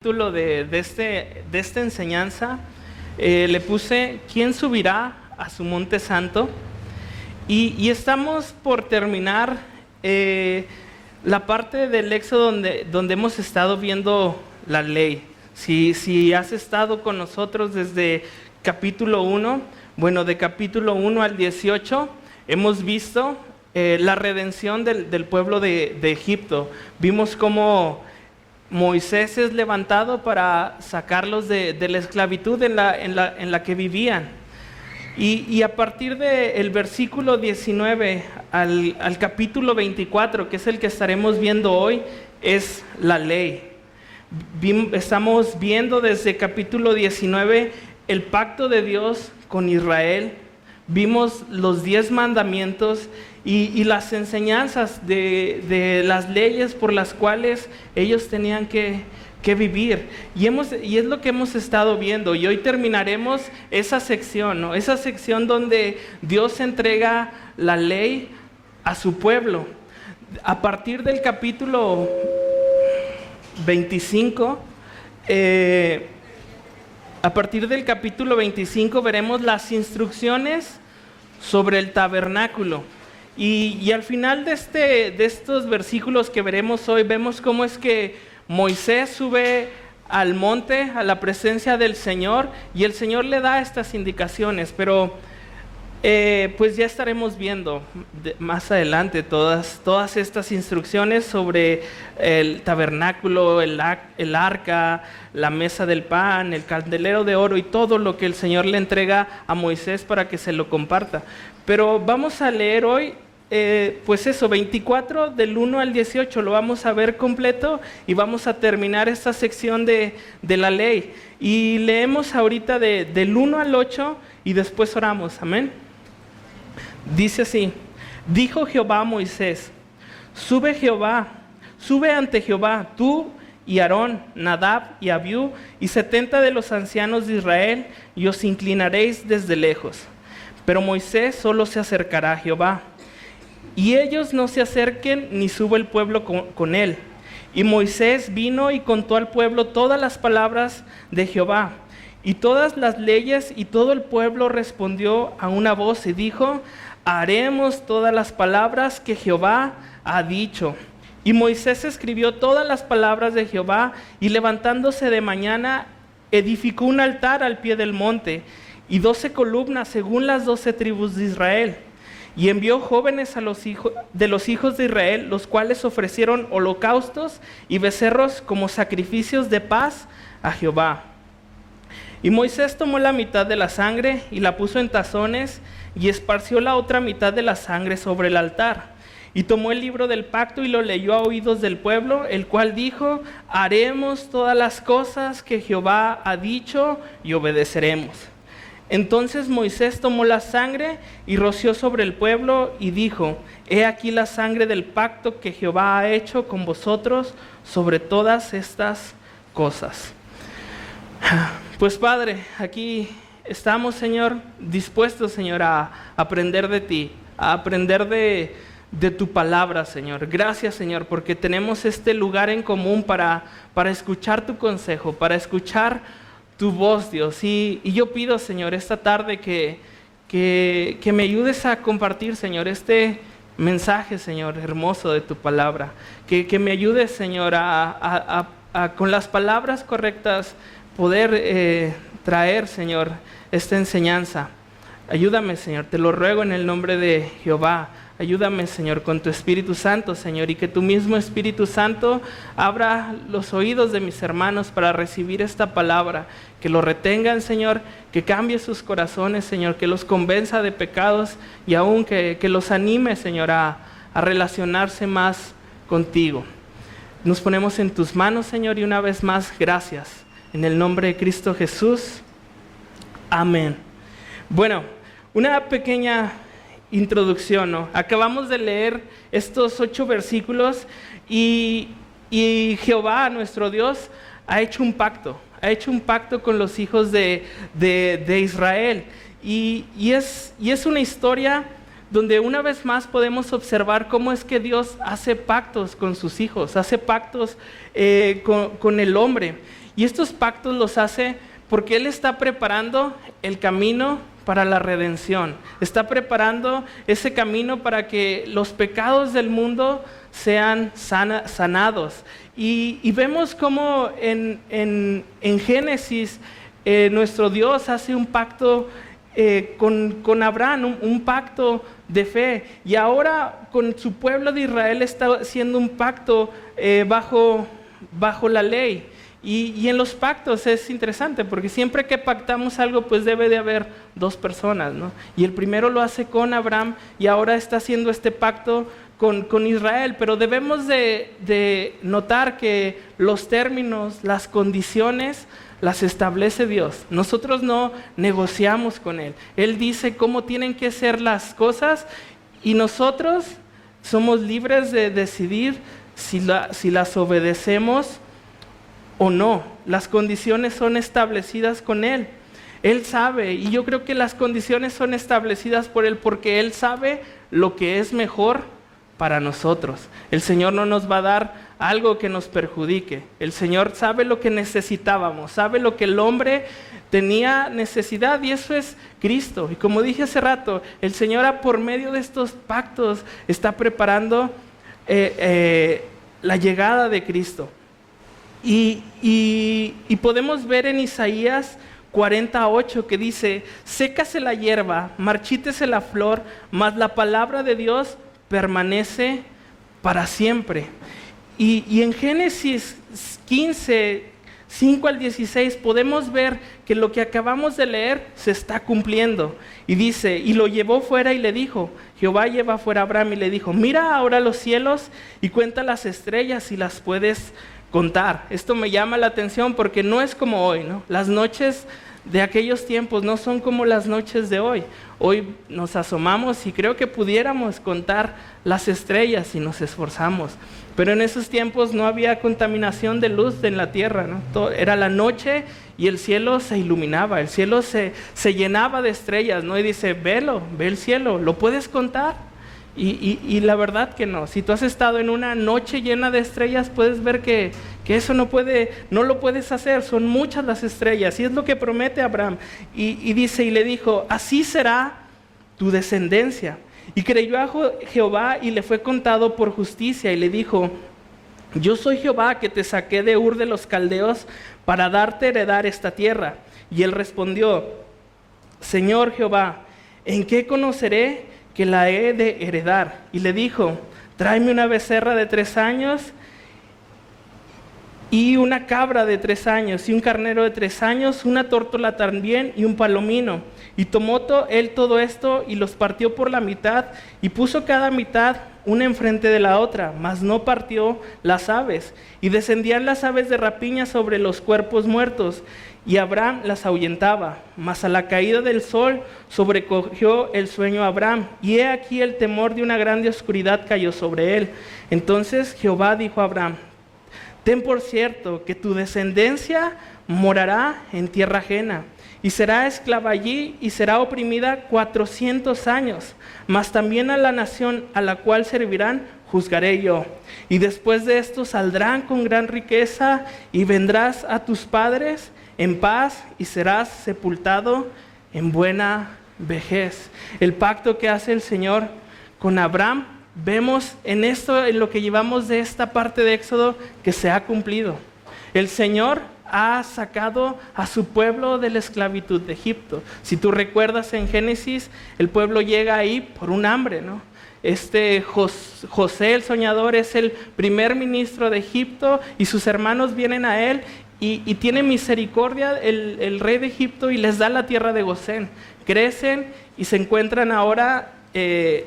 Título de esta enseñanza le puse ¿Quién subirá a su monte santo? Y estamos por terminar la parte del Éxodo donde hemos estado viendo la ley. Si has estado con nosotros desde capítulo 1, bueno, de capítulo 1 al 18 hemos visto la redención del pueblo de Egipto. Vimos cómo Moisés es levantado para sacarlos de la esclavitud en la que vivían. Y a partir del versículo 19 al capítulo 24, que es el que estaremos viendo hoy, es la ley. Estamos viendo desde capítulo 19 el pacto de Dios con Israel. Vimos los 10 mandamientos y las enseñanzas de las leyes por las cuales ellos tenían que vivir. Y es lo que hemos estado viendo. Y hoy terminaremos esa sección, ¿no? Esa sección donde Dios entrega la ley a su pueblo. A partir del capítulo 25, veremos las instrucciones sobre el tabernáculo. Y al final de estos versículos que veremos hoy, vemos cómo es que Moisés sube al monte, a la presencia del Señor, y el Señor le da estas indicaciones, pero pues ya estaremos viendo más adelante todas estas instrucciones sobre el tabernáculo, el arca, la mesa del pan, el candelero de oro y todo lo que el Señor le entrega a Moisés para que se lo comparta. Pero vamos a leer hoy, pues eso, 24 del 1 al 18, lo vamos a ver completo y vamos a terminar esta sección de la ley. Y leemos ahorita del 1 al 8 y después oramos, amén. Dice así: dijo Jehová a Moisés, sube ante Jehová, tú y Aarón, Nadab y Abiú, y 70 de los ancianos de Israel, y os inclinaréis desde lejos. Pero Moisés solo se acercará a Jehová, y ellos no se acerquen, ni suba el pueblo con él. Y Moisés vino y contó al pueblo todas las palabras de Jehová, y todas las leyes, y todo el pueblo respondió a una voz y dijo: haremos todas las palabras que Jehová ha dicho. Y Moisés escribió todas las palabras de Jehová, y levantándose de mañana, edificó un altar al pie del monte, y 12 columnas según las 12 tribus de Israel. Y envió jóvenes a los hijos de Israel, los cuales ofrecieron holocaustos y becerros como sacrificios de paz a Jehová. Y Moisés tomó la mitad de la sangre y la puso en tazones, y esparció la otra mitad de la sangre sobre el altar. Y tomó el libro del pacto y lo leyó a oídos del pueblo, el cual dijo: haremos todas las cosas que Jehová ha dicho y obedeceremos. Entonces Moisés tomó la sangre y roció sobre el pueblo y dijo: he aquí la sangre del pacto que Jehová ha hecho con vosotros sobre todas estas cosas. Pues Padre, aquí estamos, Señor, dispuestos, Señor, a aprender de ti, a aprender de tu palabra, Señor. Gracias, Señor, porque tenemos este lugar en común para escuchar tu consejo, para escuchar tu voz, Dios. Y yo pido, Señor, esta tarde que me ayudes a compartir, Señor, este mensaje, Señor, hermoso de tu palabra. Que me ayudes, Señor, a con las palabras correctas poder traer, Señor, esta enseñanza. Ayúdame, Señor, te lo ruego en el nombre de Jehová. Ayúdame, Señor, con tu Espíritu Santo, Señor, y que tu mismo Espíritu Santo abra los oídos de mis hermanos para recibir esta palabra, que lo retengan, Señor, que cambie sus corazones, Señor, que los convenza de pecados y aún que los anime, Señor, a relacionarse más contigo. Nos ponemos en tus manos, Señor, y una vez más, gracias. En el nombre de Cristo Jesús. Amén. Bueno, una pequeña introducción, ¿no? Acabamos de leer estos 8 versículos y Jehová, nuestro Dios, ha hecho un pacto con los hijos de Israel. Y es una historia donde una vez más podemos observar cómo es que Dios hace pactos con sus hijos, hace pactos con el hombre. Y estos pactos los hace porque Él está preparando el camino para la redención. Está preparando ese camino para que los pecados del mundo sean sanados. Y vemos cómo en Génesis nuestro Dios hace un pacto con Abraham, un pacto de fe. Y ahora con su pueblo de Israel está haciendo un pacto bajo la ley. Y en los pactos es interesante porque siempre que pactamos algo pues debe de haber dos personas, ¿no? Y el primero lo hace con Abraham y ahora está haciendo este pacto con Israel, pero debemos de notar que los términos, las condiciones las establece Dios. Nosotros no negociamos con Él. Él dice cómo tienen que ser las cosas y nosotros somos libres de decidir si las obedecemos o no. Las condiciones son establecidas con Él. Él sabe, y yo creo que las condiciones son establecidas por Él porque Él sabe lo que es mejor para nosotros. El Señor no nos va a dar algo que nos perjudique. El Señor sabe lo que necesitábamos, sabe lo que el hombre tenía necesidad y eso es Cristo. Y como dije hace rato, el Señor por medio de estos pactos está preparando la llegada de Cristo. Y podemos ver en Isaías 48 que dice: sécase la hierba, marchítese la flor, mas la palabra de Dios permanece para siempre. Y en Génesis 15, 5 al 16 podemos ver que lo que acabamos de leer se está cumpliendo. Y dice: y lo llevó fuera y le dijo, Jehová lleva fuera a Abraham y le dijo, mira ahora los cielos y cuenta las estrellas si las puedes contar. Esto me llama la atención porque no es como hoy, ¿no? Las noches de aquellos tiempos no son como las noches de hoy. Hoy nos asomamos y creo que pudiéramos contar las estrellas si nos esforzamos. Pero en esos tiempos no había contaminación de luz en la tierra, ¿no? Era la noche y el cielo se iluminaba, el cielo se llenaba de estrellas, ¿no? Y dice, ve el cielo, ¿lo puedes contar? Y la verdad que no. Si tú has estado en una noche llena de estrellas, puedes ver que eso no lo puedes hacer. Son muchas las estrellas. Y es lo que promete Abraham. Y dice, y le dijo, así será tu descendencia. Y creyó a Jehová y le fue contado por justicia. Y le dijo, yo soy Jehová que te saqué de Ur de los Caldeos para darte heredar esta tierra. Y él respondió, Señor Jehová, ¿en qué conoceré que la he de heredar? Y le dijo, tráeme una becerra de 3 años y una cabra de 3 años y un carnero de 3 años, una tórtola también y un palomino. Y tomó él todo esto y los partió por la mitad y puso cada mitad una enfrente de la otra, mas no partió las aves. Y descendían las aves de rapiña sobre los cuerpos muertos, y Abraham las ahuyentaba. Mas a la caída del sol sobrecogió el sueño a Abraham, y he aquí el temor de una grande oscuridad cayó sobre él. Entonces Jehová dijo a Abraham, ten por cierto que tu descendencia morará en tierra ajena, y será esclava allí, y será oprimida 400 años. Mas también a la nación a la cual servirán juzgaré yo. Y después de esto saldrán con gran riqueza, y vendrás a tus padres en paz, y serás sepultado en buena vejez. El pacto que hace el Señor con Abraham, vemos en esto, en lo que llevamos de esta parte de Éxodo, que se ha cumplido. El Señor ha sacado a su pueblo de la esclavitud de Egipto. Si tú recuerdas en Génesis, el pueblo llega ahí por un hambre, ¿no? José el soñador es el primer ministro de Egipto y sus hermanos vienen a él y tiene misericordia el rey de Egipto y les da la tierra de Gosén. Crecen y se encuentran ahora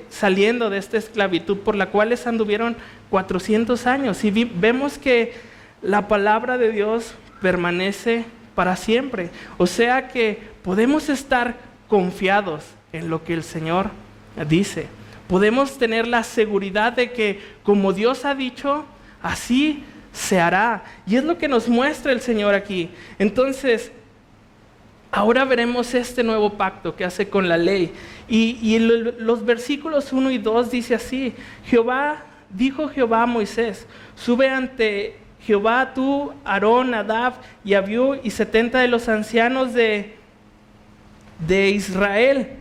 saliendo de esta esclavitud por la cual les anduvieron 400 años. Y vemos que la palabra de Dios permanece para siempre. O sea que podemos estar confiados en lo que el Señor dice. Podemos tener la seguridad de que como Dios ha dicho, así se hará. Y es lo que nos muestra el Señor aquí. Entonces, ahora veremos este nuevo pacto que hace con la ley. Y los versículos 1 y 2 dice así: dijo Jehová a Moisés, sube ante Jehová, tú, Aarón, Nadab y Abiú y 70 de los ancianos de Israel,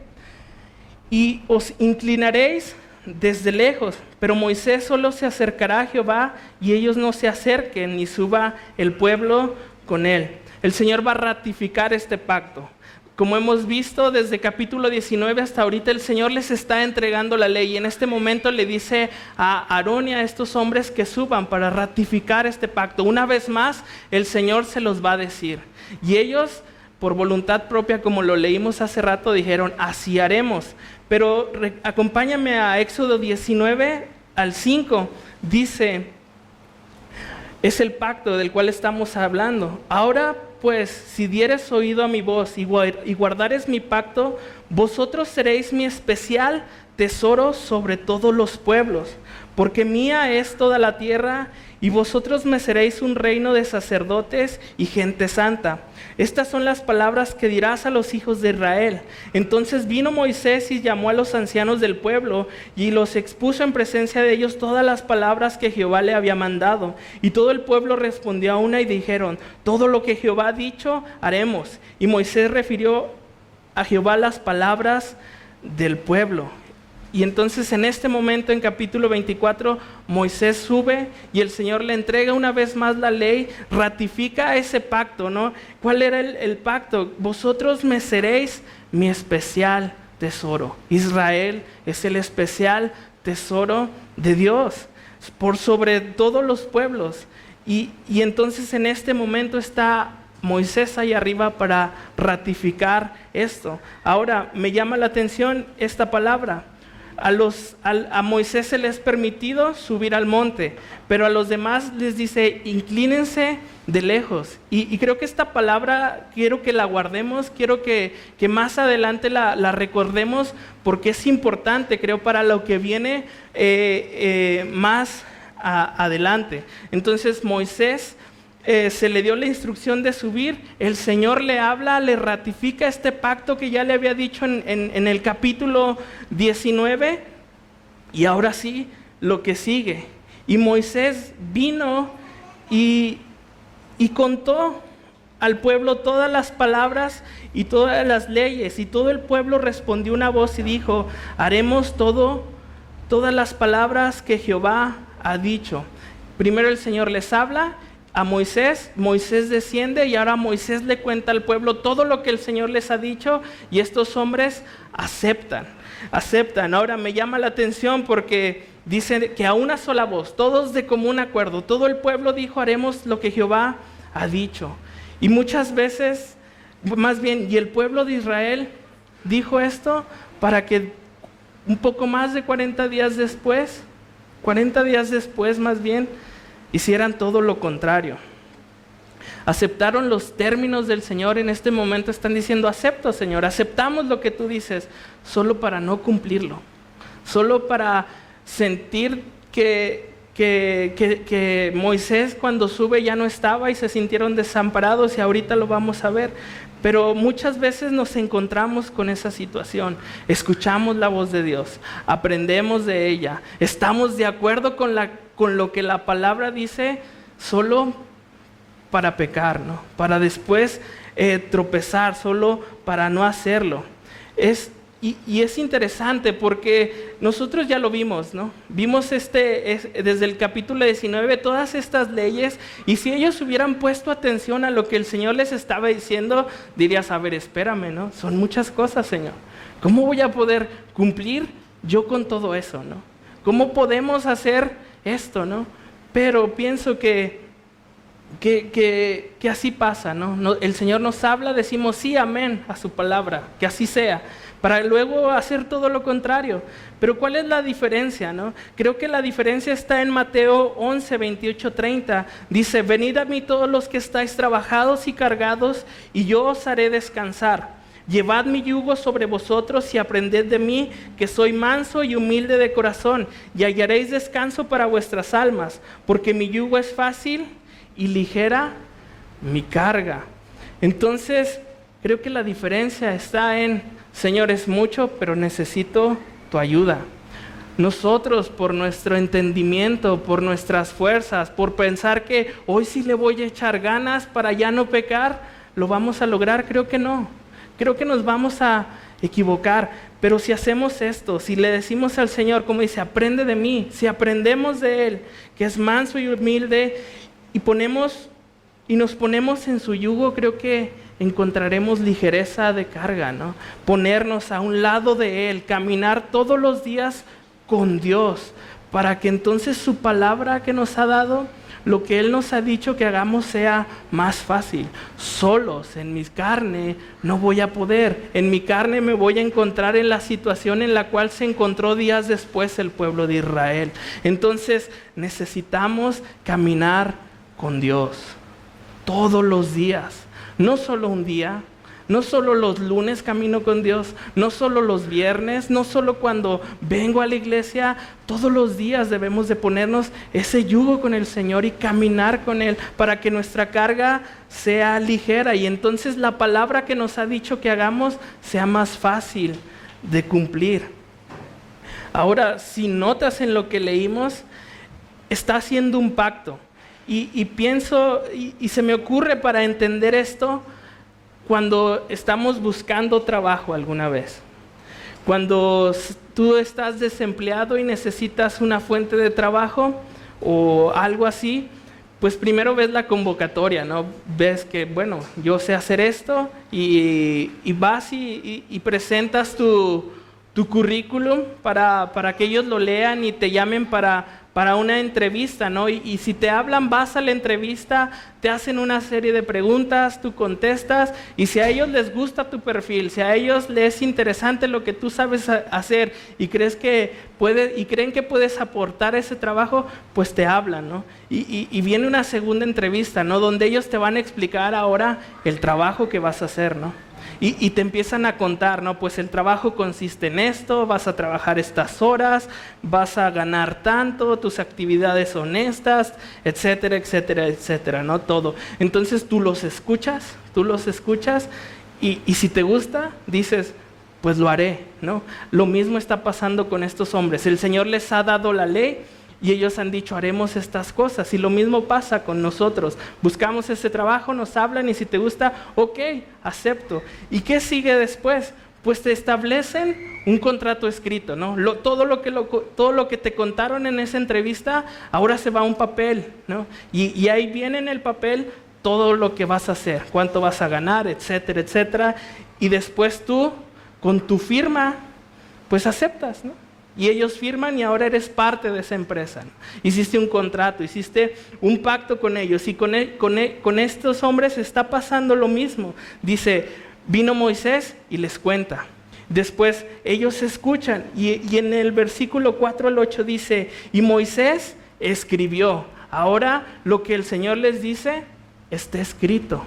y os inclinaréis desde lejos, pero Moisés solo se acercará a Jehová y ellos no se acerquen, ni suba el pueblo con él. El Señor va a ratificar este pacto. Como hemos visto desde capítulo 19 hasta ahorita, el Señor les está entregando la ley y en este momento le dice a Aarón y a estos hombres que suban para ratificar este pacto. Una vez más, el Señor se los va a decir. Y ellos, por voluntad propia, como lo leímos hace rato, dijeron, así haremos. Pero acompáñame a Éxodo 19 al 5. Dice, es el pacto del cual estamos hablando. Ahora pues, si dieres oído a mi voz y guardares mi pacto, vosotros seréis mi especial tesoro sobre todos los pueblos, porque mía es toda la tierra, y vosotros me seréis un reino de sacerdotes y gente santa. Estas son las palabras que dirás a los hijos de Israel. Entonces vino Moisés y llamó a los ancianos del pueblo y los expuso en presencia de ellos todas las palabras que Jehová le había mandado. Y todo el pueblo respondió a una y dijeron, todo lo que Jehová ha dicho, haremos. Y Moisés refirió a Jehová las palabras del pueblo. Y entonces en este momento, en capítulo 24, Moisés sube y el Señor le entrega una vez más la ley, ratifica ese pacto, ¿no? ¿Cuál era el pacto? Vosotros me seréis mi especial tesoro. Israel es el especial tesoro de Dios, por sobre todos los pueblos. Y entonces en este momento está Moisés ahí arriba para ratificar esto. Ahora, me llama la atención esta palabra. A Moisés se les es permitido subir al monte, pero a los demás les dice, inclínense de lejos. Y creo que esta palabra quiero que la guardemos, quiero que más adelante la recordemos, porque es importante, creo, para lo que viene más adelante. Entonces Moisés se le dio la instrucción de subir, el Señor le habla, le ratifica este pacto que ya le había dicho en el capítulo 19, y ahora sí, lo que sigue. Y Moisés vino y contó al pueblo todas las palabras y todas las leyes, y todo el pueblo respondió una voz y dijo, haremos todas las palabras que Jehová ha dicho. Primero el Señor les habla a Moisés, Moisés desciende y ahora Moisés le cuenta al pueblo todo lo que el Señor les ha dicho y estos hombres aceptan. Ahora me llama la atención porque dice que a una sola voz, todos de común acuerdo, todo el pueblo dijo, haremos lo que Jehová ha dicho. Y muchas veces, más bien, y el pueblo de Israel dijo esto para que un poco más de 40 días después más bien, hicieran todo lo contrario. Aceptaron los términos del Señor. En este momento están diciendo, acepto, Señor, aceptamos lo que tú dices, solo para no cumplirlo, solo para sentir que Moisés cuando sube ya no estaba y se sintieron desamparados, y ahorita lo vamos a ver. Pero muchas veces nos encontramos con esa situación. Escuchamos la voz de Dios, aprendemos de ella, estamos de acuerdo con lo que la palabra dice, solo para pecar, ¿no? Para después tropezar, solo para no hacerlo. Y es interesante porque nosotros ya lo vimos, ¿no? Vimos desde el capítulo 19 todas estas leyes, y si ellos hubieran puesto atención a lo que el Señor les estaba diciendo, dirías, a ver, espérame, ¿no? Son muchas cosas, Señor. ¿Cómo voy a poder cumplir yo con todo eso, ¿no? ¿Cómo podemos hacer esto, ¿no? Pero pienso que así pasa, ¿no? El Señor nos habla, decimos sí, amén a su palabra, que así sea, para luego hacer todo lo contrario. Pero ¿cuál es la diferencia, no? Creo que la diferencia está en Mateo 11, 28, 30. Dice, venid a mí todos los que estáis trabajados y cargados, y yo os haré descansar. Llevad mi yugo sobre vosotros y aprended de mí, que soy manso y humilde de corazón, y hallaréis descanso para vuestras almas, porque mi yugo es fácil y ligera mi carga. Entonces, creo que la diferencia está en, Señor, es mucho, pero necesito tu ayuda. Nosotros, por nuestro entendimiento, por nuestras fuerzas, por pensar que hoy sí le voy a echar ganas para ya no pecar, ¿lo vamos a lograr? Creo que no. Creo que nos vamos a equivocar. Pero si hacemos esto, si le decimos al Señor, como dice, aprende de mí, si aprendemos de Él, que es manso y humilde, y nos ponemos en su yugo, creo que encontraremos ligereza de carga, ¿no? Ponernos a un lado de Él, caminar todos los días con Dios, para que entonces su palabra que nos ha dado, lo que Él nos ha dicho que hagamos sea más fácil. Solos, en mi carne, no voy a poder. En mi carne me voy a encontrar en la situación en la cual se encontró días después el pueblo de Israel. Entonces necesitamos caminar con Dios todos los días, no solo un día. No solo los lunes camino con Dios, no solo los viernes, no solo cuando vengo a la iglesia, todos los días debemos de ponernos ese yugo con el Señor y caminar con Él para que nuestra carga sea ligera y entonces la palabra que nos ha dicho que hagamos sea más fácil de cumplir. Ahora, si notas en lo que leímos, está haciendo un pacto y pienso y se me ocurre para entender esto, cuando estamos buscando trabajo alguna vez, cuando tú estás desempleado y necesitas una fuente de trabajo o algo así, pues primero ves la convocatoria, ¿no? Ves que, bueno, yo sé hacer esto y vas y presentas tu currículum para que ellos lo lean y te llamen para una entrevista, ¿no? Y si te hablan, vas a la entrevista, te hacen una serie de preguntas, tú contestas, y si a ellos les gusta tu perfil, si a ellos les es interesante lo que tú sabes hacer y creen que puedes aportar ese trabajo, pues te hablan, ¿no? Y viene una segunda entrevista, ¿no? Donde ellos te van a explicar ahora el trabajo que vas a hacer, ¿no? Y te empiezan a contar, ¿no? Pues el trabajo consiste en esto, vas a trabajar estas horas, vas a ganar tanto, tus actividades son estas, etcétera, etcétera, etcétera, ¿no? Todo. Entonces tú los escuchas y si te gusta, dices, pues lo haré, ¿no? Lo mismo está pasando con estos hombres. El Señor les ha dado la ley y ellos han dicho, haremos estas cosas. Y lo mismo pasa con nosotros. Buscamos ese trabajo, nos hablan y si te gusta, ok, acepto. ¿Y qué sigue después? Pues te establecen un contrato escrito, ¿no? Todo lo que te contaron en esa entrevista, ahora se va a un papel, ¿no? Y ahí viene en el papel todo lo que vas a hacer, cuánto vas a ganar, etcétera, etcétera. Y después tú, con tu firma, pues aceptas, ¿no? Y ellos firman y ahora eres parte de esa empresa, ¿no? Hiciste un contrato, hiciste un pacto con ellos y con estos hombres está pasando lo mismo. Dice, vino Moisés y les cuenta. Después ellos escuchan y en el versículo 4 al 8 dice, y Moisés escribió. Ahora lo que el Señor les dice está escrito.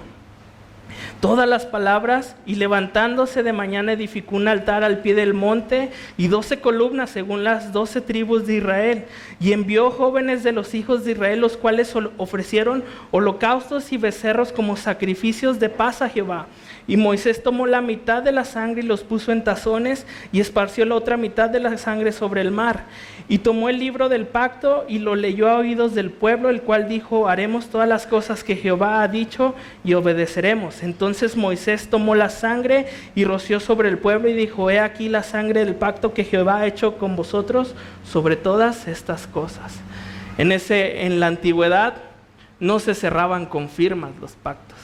Todas las palabras, y levantándose de mañana edificó un altar al pie del monte y 12 columnas según las 12 tribus de Israel, y envió jóvenes de los hijos de Israel, los cuales ofrecieron holocaustos y becerros como sacrificios de paz a Jehová. Y Moisés tomó la mitad de la sangre y los puso en tazones y esparció la otra mitad de la sangre sobre el mar. Y tomó el libro del pacto y lo leyó a oídos del pueblo, el cual dijo, haremos todas las cosas que Jehová ha dicho y obedeceremos. Entonces Moisés tomó la sangre y roció sobre el pueblo y dijo, he aquí la sangre del pacto que Jehová ha hecho con vosotros sobre todas estas cosas. En la antigüedad no se cerraban con firmas los pactos.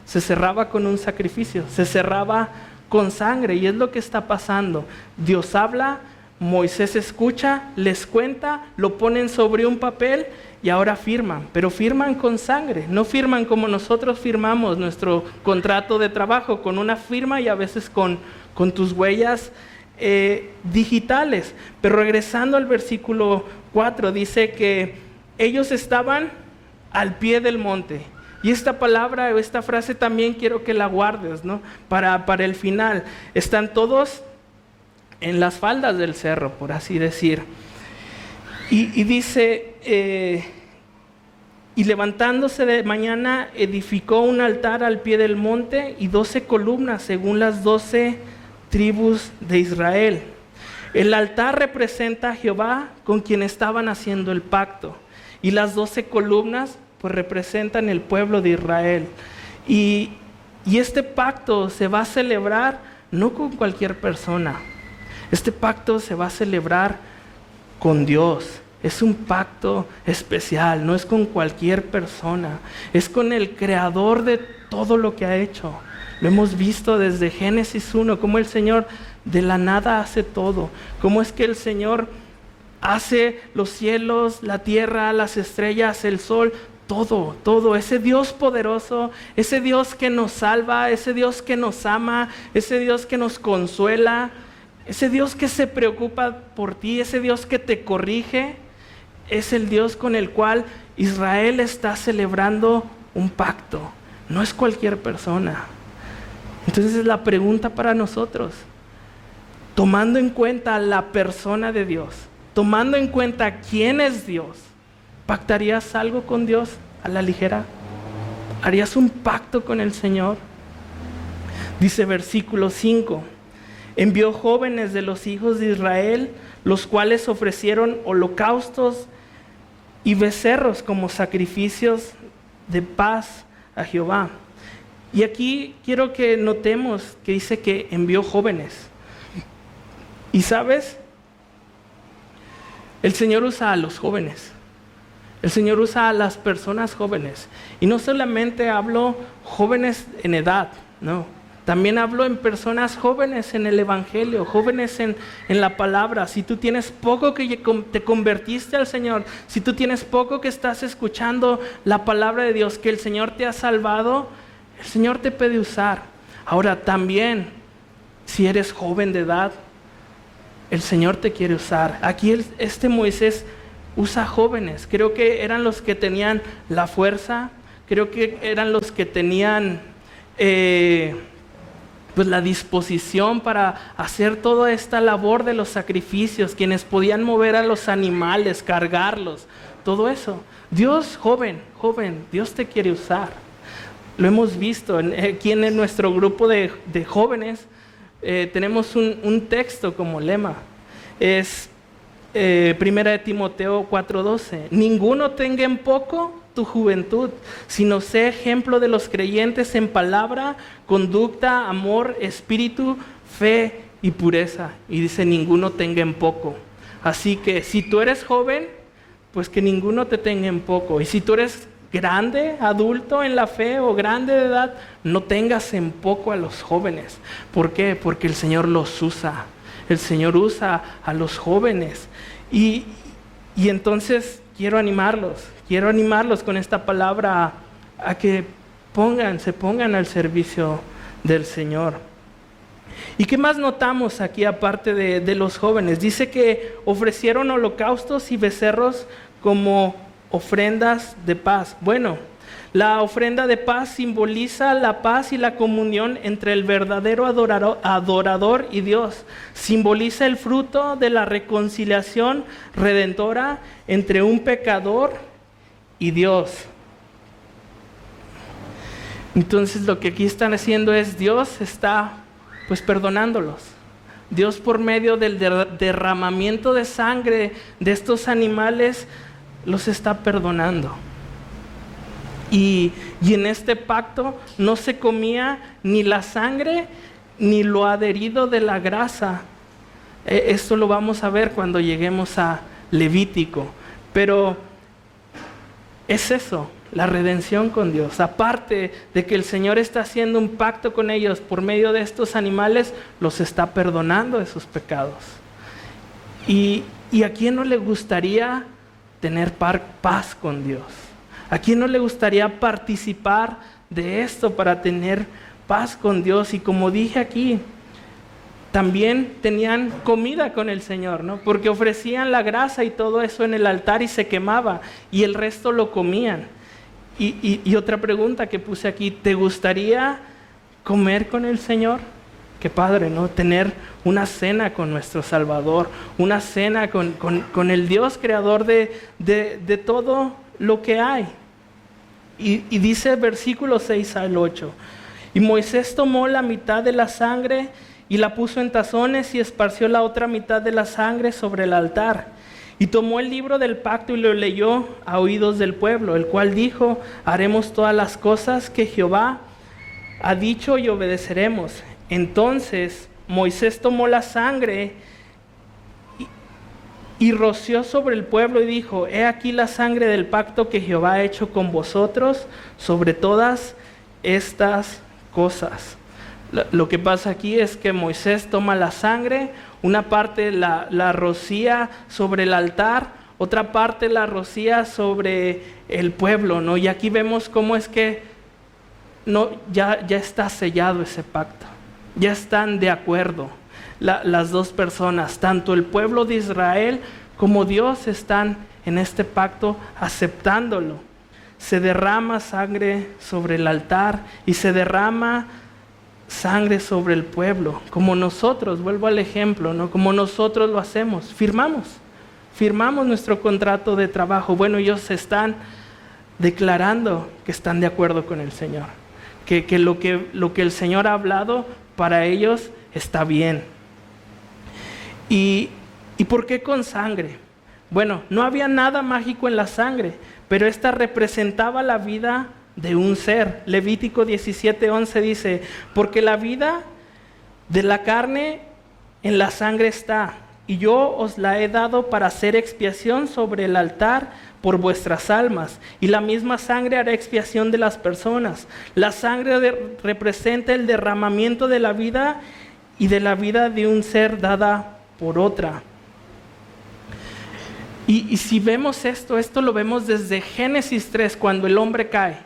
Se cerraba con un sacrificio, se cerraba con sangre y es lo que está pasando. Dios habla, Moisés escucha, les cuenta, lo ponen sobre un papel y ahora firman, pero firman con sangre, no firman como nosotros firmamos nuestro contrato de trabajo, con una firma y a veces con tus huellas digitales. Pero regresando al versículo 4, dice que ellos estaban al pie del monte. Y esta palabra, esta frase también quiero que la guardes, ¿no? Para el final. Están todos en las faldas del cerro, por así decir. Y dice, y levantándose de mañana edificó un altar al pie del monte y 12 columnas según las 12 tribus de Israel. El altar representa a Jehová con quien estaban haciendo el pacto. Y las 12 columnas pues representan el pueblo de Israel. Y este pacto se va a celebrar no con cualquier persona. Este pacto se va a celebrar con Dios. Es un pacto especial, no es con cualquier persona. Es con el creador de todo lo que ha hecho. Lo hemos visto desde Génesis 1, cómo el Señor de la nada hace todo. Cómo es que el Señor hace los cielos, la tierra, las estrellas, el sol, todo. Ese Dios poderoso, ese Dios que nos salva, ese Dios que nos ama, ese Dios que nos consuela, ese Dios que se preocupa por ti, ese Dios que te corrige, es el Dios con el cual Israel está celebrando un pacto. No es cualquier persona. Entonces es la pregunta para nosotros. Tomando en cuenta la persona de Dios, tomando en cuenta quién es Dios, ¿pactarías algo con Dios a la ligera? ¿Harías un pacto con el Señor? Dice versículo 5. Envió jóvenes de los hijos de Israel, los cuales ofrecieron holocaustos y becerros como sacrificios de paz a Jehová. Y aquí quiero que notemos que dice que envió jóvenes. Y sabes, el Señor usa a los jóvenes. El Señor usa a las personas jóvenes. Y no solamente hablo jóvenes en edad, no. También hablo en personas jóvenes en el Evangelio, jóvenes en la palabra. Si tú tienes poco que te convertiste al Señor, si tú tienes poco que estás escuchando la palabra de Dios, que el Señor te ha salvado, el Señor te puede usar. Ahora también, si eres joven de edad, el Señor te quiere usar. Aquí este Moisés usa jóvenes. Creo que eran los que tenían la fuerza, creo que eran los que tenían pues la disposición para hacer toda esta labor de los sacrificios, quienes podían mover a los animales, cargarlos, todo eso. Dios, joven, Dios te quiere usar. Lo hemos visto aquí en nuestro grupo de jóvenes. Tenemos un texto como lema. Es 1 Timoteo 4:12. Ninguno tenga en poco tu juventud, sino sé ejemplo de los creyentes en palabra, conducta, amor, espíritu, fe y pureza. Y dice, ninguno tenga en poco. Así que si tú eres joven, pues que ninguno te tenga en poco. Y si tú eres grande, adulto en la fe o grande de edad, no tengas en poco a los jóvenes. ¿Por qué? Porque el Señor los usa. El Señor usa a los jóvenes. Y entonces quiero animarlos con esta palabra a que se pongan al servicio del Señor. ¿Y qué más notamos aquí aparte de los jóvenes? Dice que ofrecieron holocaustos y becerros como ofrendas de paz. Bueno, la ofrenda de paz simboliza la paz y la comunión entre el verdadero adorador y Dios. Simboliza el fruto de la reconciliación redentora entre un pecador y Dios. Entonces lo que aquí están haciendo es Dios está pues perdonándolos. Dios por medio del derramamiento de sangre de estos animales los está perdonando. Y en este pacto no se comía ni la sangre ni lo adherido de la grasa. Esto lo vamos a ver cuando lleguemos a Levítico. Pero es eso, la redención con Dios. Aparte de que el Señor está haciendo un pacto con ellos por medio de estos animales, los está perdonando de sus pecados. ¿Y a quién no le gustaría tener paz con Dios? ¿A quién no le gustaría participar de esto para tener paz con Dios? Y como dije aquí, también tenían comida con el Señor, ¿no? Porque ofrecían la grasa y todo eso en el altar y se quemaba, y el resto lo comían. Y otra pregunta que puse aquí, ¿te gustaría comer con el Señor? Qué padre, ¿no? Tener una cena con nuestro Salvador, una cena con el Dios creador de todo lo que hay. Y dice versículo 6 al 8, y Moisés tomó la mitad de la sangre y la puso en tazones y esparció la otra mitad de la sangre sobre el altar. Y tomó el libro del pacto y lo leyó a oídos del pueblo, el cual dijo: haremos todas las cosas que Jehová ha dicho y obedeceremos. Entonces Moisés tomó la sangre y roció sobre el pueblo y dijo: he aquí la sangre del pacto que Jehová ha hecho con vosotros sobre todas estas cosas. Lo que pasa aquí es que Moisés toma la sangre, una parte la rocía sobre el altar, otra parte la rocía sobre el pueblo, ¿no? Y aquí vemos cómo es que ya está sellado ese pacto, ya están de acuerdo las dos personas, tanto el pueblo de Israel como Dios están en este pacto aceptándolo. Se derrama sangre sobre el altar y se derrama sangre sobre el pueblo, como nosotros, vuelvo al ejemplo, ¿no? Como nosotros lo hacemos, firmamos nuestro contrato de trabajo. Bueno, ellos están declarando que están de acuerdo con el Señor, que lo que el Señor ha hablado para ellos está bien. ¿Y por qué con sangre? Bueno, no había nada mágico en la sangre, pero esta representaba la vida de un ser. Levítico 17:11 dice: porque la vida de la carne en la sangre está, y yo os la he dado para hacer expiación sobre el altar por vuestras almas, y la misma sangre hará expiación de las personas. La sangre representa el derramamiento de la vida y de la vida de un ser dada por otra. Y si vemos esto lo vemos desde Génesis 3, cuando el hombre cae.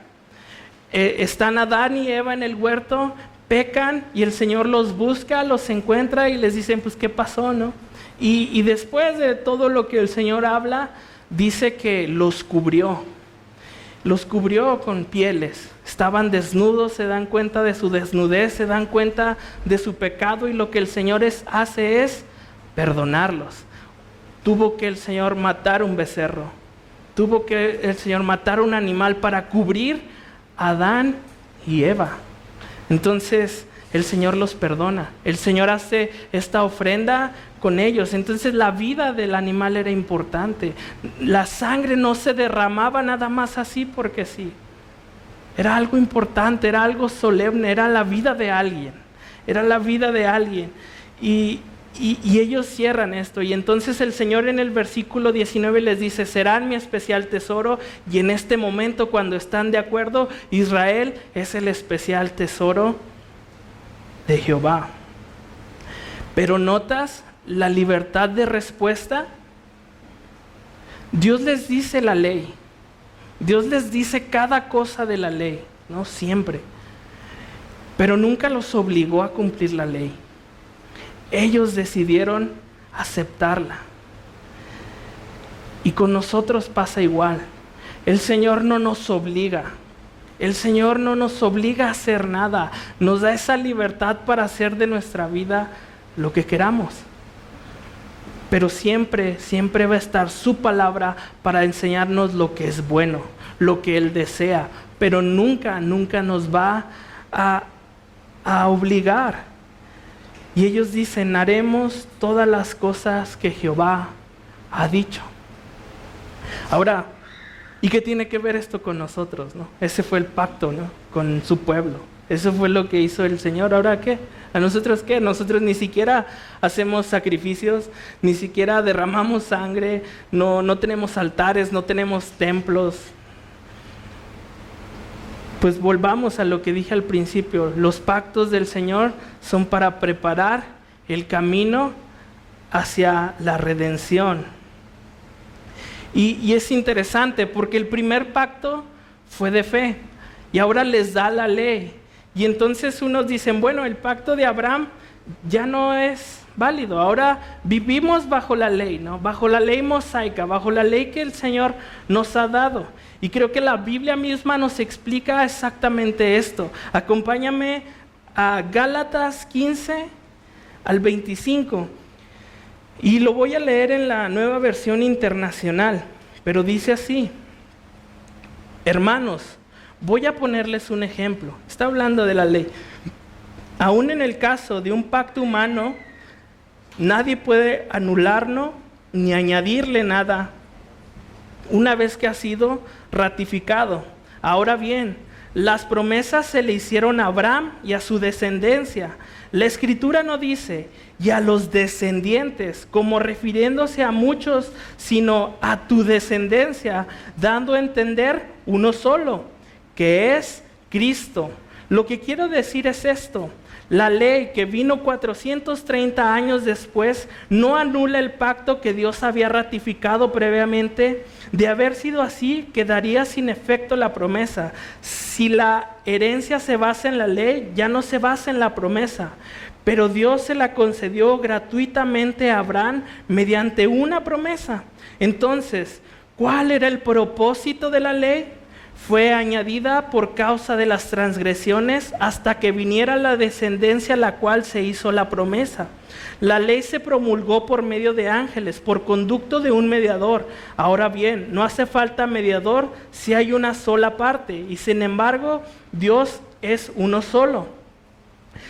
Están Adán y Eva en el huerto, pecan y el Señor los busca, los encuentra y les dicen: pues ¿qué pasó, no? Y después de todo lo que el Señor habla, dice que los cubrió con pieles. Estaban desnudos, se dan cuenta de su desnudez, se dan cuenta de su pecado, y lo que el Señor hace es perdonarlos. Tuvo que el Señor matar un becerro, tuvo que el Señor matar un animal para cubrir a Adán y Eva. Entonces el Señor los perdona, el Señor hace esta ofrenda con ellos. Entonces la vida del animal era importante. La sangre no se derramaba nada más así porque sí. Era algo importante, era algo solemne, era la vida de alguien. Y ellos cierran esto, y entonces el Señor en el versículo 19 les dice: serán mi especial tesoro. Y en este momento, cuando están de acuerdo, Israel es el especial tesoro de Jehová. Pero ¿notas la libertad de respuesta? Dios les dice la ley, Dios les dice cada cosa de la ley, no siempre, pero nunca los obligó a cumplir la ley. Ellos decidieron aceptarla. Y con nosotros pasa igual. El Señor no nos obliga. El Señor no nos obliga a hacer nada. Nos da esa libertad para hacer de nuestra vida lo que queramos. Pero siempre va a estar su palabra para enseñarnos lo que es bueno, lo que Él desea. Pero nunca nos va a obligar. Y ellos dicen: haremos todas las cosas que Jehová ha dicho. Ahora, ¿y qué tiene que ver esto con nosotros, no? Ese fue el pacto, ¿no? Con su pueblo. Eso fue lo que hizo el Señor. ¿Ahora qué? ¿A nosotros qué? Nosotros ni siquiera hacemos sacrificios, ni siquiera derramamos sangre, no tenemos altares, no tenemos templos. Pues volvamos a lo que dije al principio. Los pactos del Señor son para preparar el camino hacia la redención. Y es interesante porque el primer pacto fue de fe y ahora les da la ley. Y entonces unos dicen: bueno, el pacto de Abraham ya no es válido. Ahora vivimos bajo la ley, ¿no? Bajo la ley mosaica, bajo la ley que el Señor nos ha dado. Y creo que la Biblia misma nos explica exactamente esto. Acompáñame a Gálatas 15 al 25. Y lo voy a leer en la Nueva Versión Internacional. Pero dice así: hermanos, voy a ponerles un ejemplo. Está hablando de la ley. Aún en el caso de un pacto humano, nadie puede anularlo ni añadirle nada una vez que ha sido ratificado. Ahora bien, las promesas se le hicieron a Abraham y a su descendencia. La Escritura no dice, y a los descendientes, como refiriéndose a muchos, sino a tu descendencia, dando a entender uno solo, que es Cristo. Lo que quiero decir es esto: la ley que vino 430 años después no anula el pacto que Dios había ratificado previamente. De haber sido así, quedaría sin efecto la promesa. Si la herencia se basa en la ley, ya no se basa en la promesa. Pero Dios se la concedió gratuitamente a Abraham mediante una promesa. Entonces, ¿cuál era el propósito de la ley? Fue añadida por causa de las transgresiones hasta que viniera la descendencia a la cual se hizo la promesa. La ley se promulgó por medio de ángeles, por conducto de un mediador. Ahora bien, no hace falta mediador si hay una sola parte, y sin embargo, Dios es uno solo.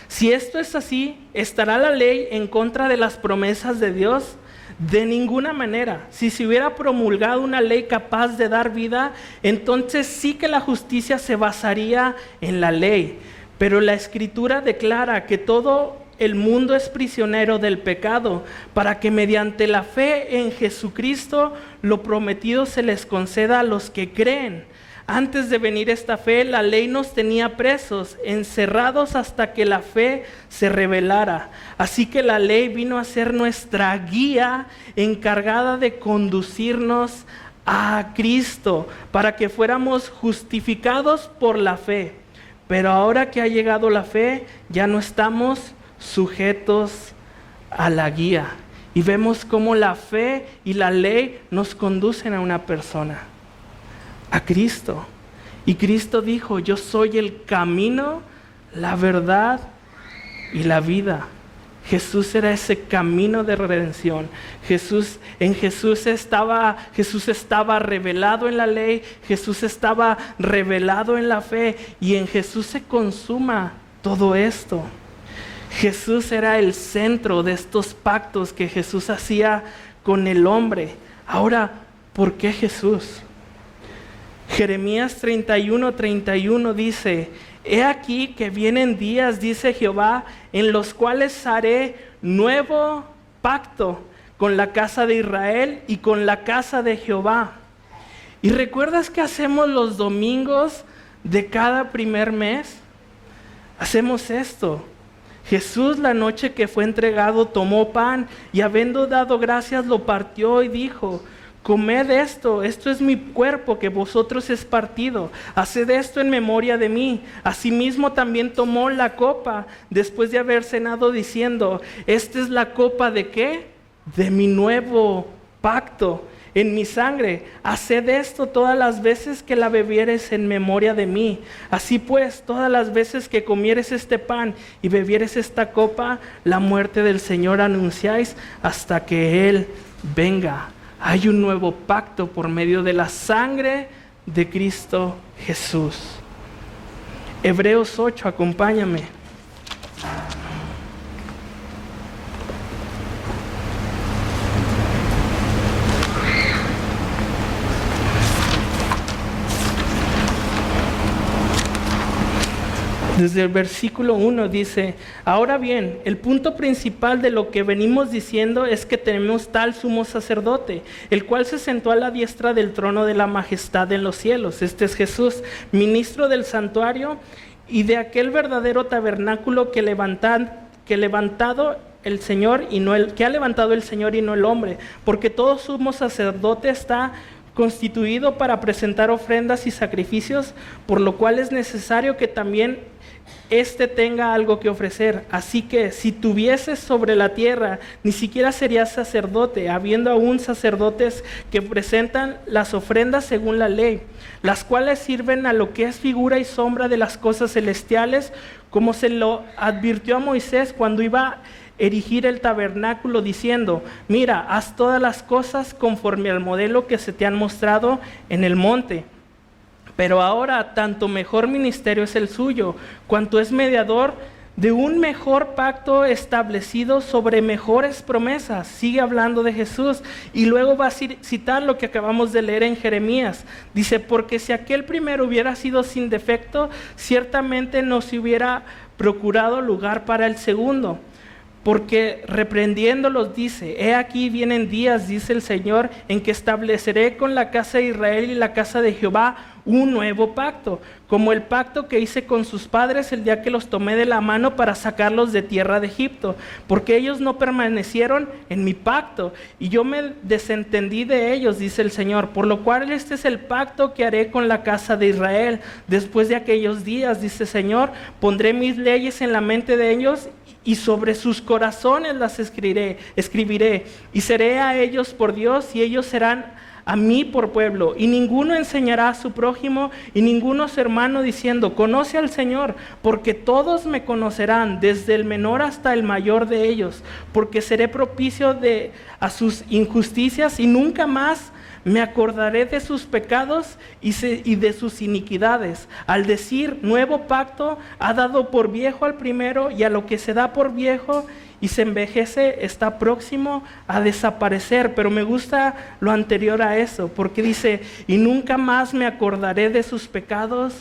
Si esto es así, ¿estará la ley en contra de las promesas de Dios? De ninguna manera. Si se hubiera promulgado una ley capaz de dar vida, entonces sí que la justicia se basaría en la ley. Pero la Escritura declara que todo el mundo es prisionero del pecado, para que mediante la fe en Jesucristo lo prometido se les conceda a los que creen. Antes de venir esta fe, la ley nos tenía presos, encerrados hasta que la fe se revelara. Así que la ley vino a ser nuestra guía encargada de conducirnos a Cristo, para que fuéramos justificados por la fe. Pero ahora que ha llegado la fe, ya no estamos sujetos a la guía. Y vemos cómo la fe y la ley nos conducen a una persona, a Cristo. Y Cristo dijo: yo soy el camino, la verdad y la vida. Jesús era ese camino de redención. Jesús estaba revelado en la ley, Jesús estaba revelado en la fe, y en Jesús se consuma todo esto. Jesús era el centro de estos pactos que Jesús hacía con el hombre. Ahora, ¿por qué Jesús? Jeremías 31:31 dice: he aquí que vienen días, dice Jehová, en los cuales haré nuevo pacto con la casa de Israel y con la casa de Jehová. ¿Y recuerdas qué hacemos los domingos de cada primer mes? Hacemos esto. Jesús, la noche que fue entregado, tomó pan y, habiendo dado gracias, lo partió y dijo: comed esto es mi cuerpo que vosotros es partido, haced esto en memoria de mí. Asimismo también tomó la copa después de haber cenado, diciendo: esta es la copa ¿de qué? De mi nuevo pacto en mi sangre. Haced esto todas las veces que la bebieres en memoria de mí. Así pues, todas las veces que comieres este pan y bebieres esta copa, la muerte del Señor anunciáis hasta que Él venga. Hay un nuevo pacto por medio de la sangre de Cristo Jesús. Hebreos 8, acompáñame. Desde el versículo 1 dice: ahora bien, el punto principal de lo que venimos diciendo es que tenemos tal sumo sacerdote, el cual se sentó a la diestra del trono de la majestad en los cielos. Este es Jesús, ministro del santuario y de aquel verdadero tabernáculo que ha levantado el Señor y no el hombre, porque todo sumo sacerdote está constituido para presentar ofrendas y sacrificios, por lo cual es necesario que también éste tenga algo que ofrecer. Así que si tuvieses sobre la tierra, ni siquiera serías sacerdote, habiendo aún sacerdotes que presentan las ofrendas según la ley, las cuales sirven a lo que es figura y sombra de las cosas celestiales, como se lo advirtió a Moisés cuando iba a erigir el tabernáculo, diciendo: mira, haz todas las cosas conforme al modelo que se te han mostrado en el monte. Pero ahora tanto mejor ministerio es el suyo, cuanto es mediador de un mejor pacto establecido sobre mejores promesas. Sigue hablando de Jesús y luego va a citar lo que acabamos de leer en Jeremías. Dice, porque si aquel primero hubiera sido sin defecto, ciertamente no se hubiera procurado lugar para el segundo. Porque reprendiéndolos dice, he aquí vienen días, dice el Señor, en que estableceré con la casa de Israel y la casa de Jehová un nuevo pacto, como el pacto que hice con sus padres el día que los tomé de la mano para sacarlos de tierra de Egipto, porque ellos no permanecieron en mi pacto, y yo me desentendí de ellos, dice el Señor, por lo cual este es el pacto que haré con la casa de Israel. Después de aquellos días, dice el Señor, pondré mis leyes en la mente de ellos, y sobre sus corazones las escribiré, y seré a ellos por Dios, y ellos serán a mí por pueblo. Y ninguno enseñará a su prójimo, y ninguno a su hermano, diciendo, conoce al Señor, porque todos me conocerán, desde el menor hasta el mayor de ellos, porque seré propicio a sus injusticias, y nunca más me acordaré de sus pecados y de sus iniquidades. Al decir nuevo pacto, ha dado por viejo al primero, y a lo que se da por viejo y se envejece está próximo a desaparecer. Pero me gusta lo anterior a eso, porque dice, y nunca más me acordaré de sus pecados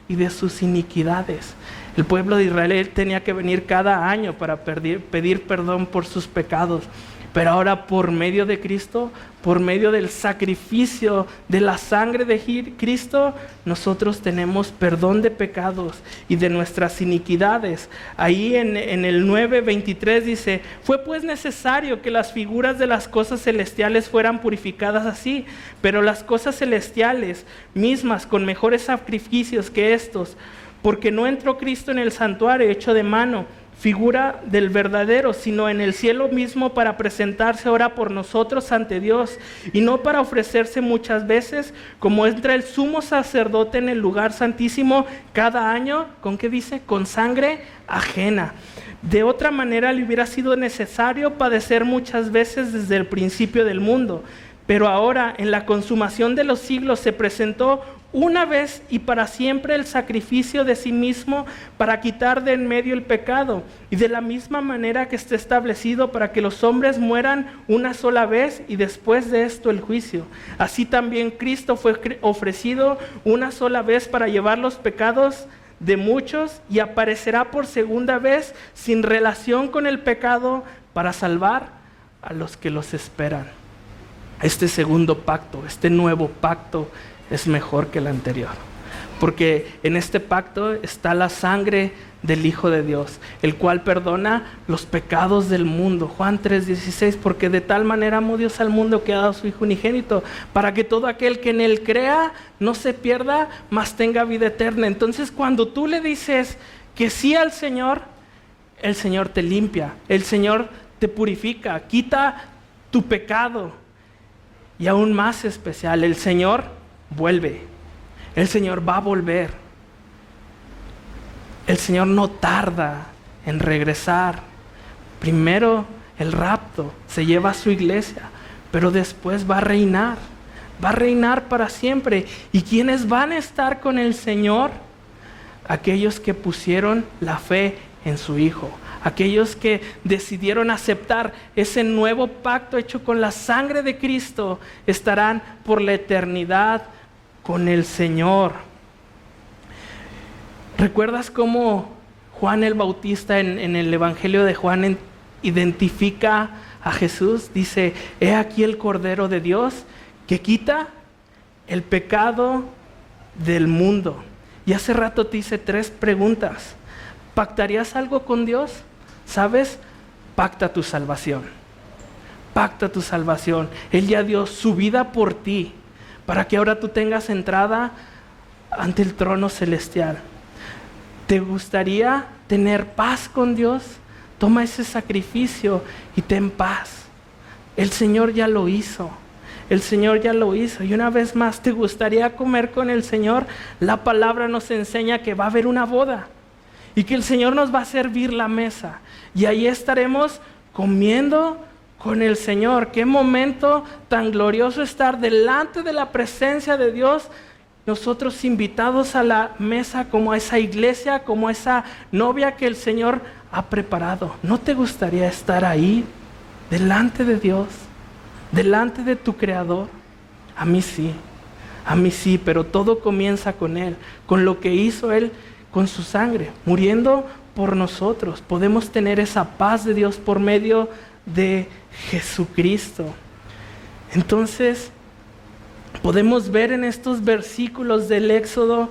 y de sus iniquidades. El pueblo de Israel tenía que venir cada año para pedir perdón por sus pecados. Pero ahora, por medio de Cristo, por medio del sacrificio de la sangre de Cristo, nosotros tenemos perdón de pecados y de nuestras iniquidades. Ahí en el 9:23 dice, fue pues necesario que las figuras de las cosas celestiales fueran purificadas así, pero las cosas celestiales mismas con mejores sacrificios que estos, porque no entró Cristo en el santuario hecho de mano, figura del verdadero, sino en el cielo mismo, para presentarse ahora por nosotros ante Dios, y no para ofrecerse muchas veces, como entra el sumo sacerdote en el lugar santísimo cada año, ¿con qué dice? Con sangre ajena. De otra manera le hubiera sido necesario padecer muchas veces desde el principio del mundo, pero ahora en la consumación de los siglos se presentó una vez y para siempre el sacrificio de sí mismo para quitar de en medio el pecado, y de la misma manera que está establecido para que los hombres mueran una sola vez y después de esto el juicio. Así también Cristo fue ofrecido una sola vez para llevar los pecados de muchos, y aparecerá por segunda vez sin relación con el pecado para salvar a los que los esperan. Este segundo pacto, este nuevo pacto, es mejor que el anterior, porque en este pacto está la sangre del Hijo de Dios, el cual perdona los pecados del mundo. Juan 3:16, porque de tal manera amó Dios al mundo que ha dado a su Hijo unigénito, para que todo aquel que en él crea no se pierda, mas tenga vida eterna. Entonces, cuando tú le dices que sí al Señor, el Señor te limpia, el Señor te purifica, quita tu pecado. Y aún más especial, el Señor vuelve. El Señor va a volver. El Señor no tarda en regresar. Primero el rapto, se lleva a su iglesia, pero después va a reinar para siempre. ¿Y quiénes van a estar con el Señor? Aquellos que pusieron la fe en su Hijo, aquellos que decidieron aceptar ese nuevo pacto hecho con la sangre de Cristo, estarán por la eternidad con el Señor. ¿Recuerdas cómo Juan el Bautista en el Evangelio de Juan identifica a Jesús? Dice, he aquí el Cordero de Dios que quita el pecado del mundo. Y hace rato te hice 3 preguntas. ¿Pactarías algo con Dios? ¿Sabes? Pacta tu salvación. Pacta tu salvación. Él ya dio su vida por ti, para que ahora tú tengas entrada ante el trono celestial. ¿Te gustaría tener paz con Dios? Toma ese sacrificio y ten paz. El Señor ya lo hizo. El Señor ya lo hizo. Y una vez más, ¿te gustaría comer con el Señor? La palabra nos enseña que va a haber una boda y que el Señor nos va a servir la mesa. Y ahí estaremos comiendo con el Señor. Qué momento tan glorioso estar delante de la presencia de Dios, nosotros invitados a la mesa como a esa iglesia, como a esa novia que el Señor ha preparado. ¿No te gustaría estar ahí, delante de Dios, delante de tu Creador? A mí sí, pero todo comienza con Él, con lo que hizo Él con su sangre, muriendo por nosotros. Podemos tener esa paz de Dios por medio de Jesucristo. Entonces, podemos ver en estos versículos del Éxodo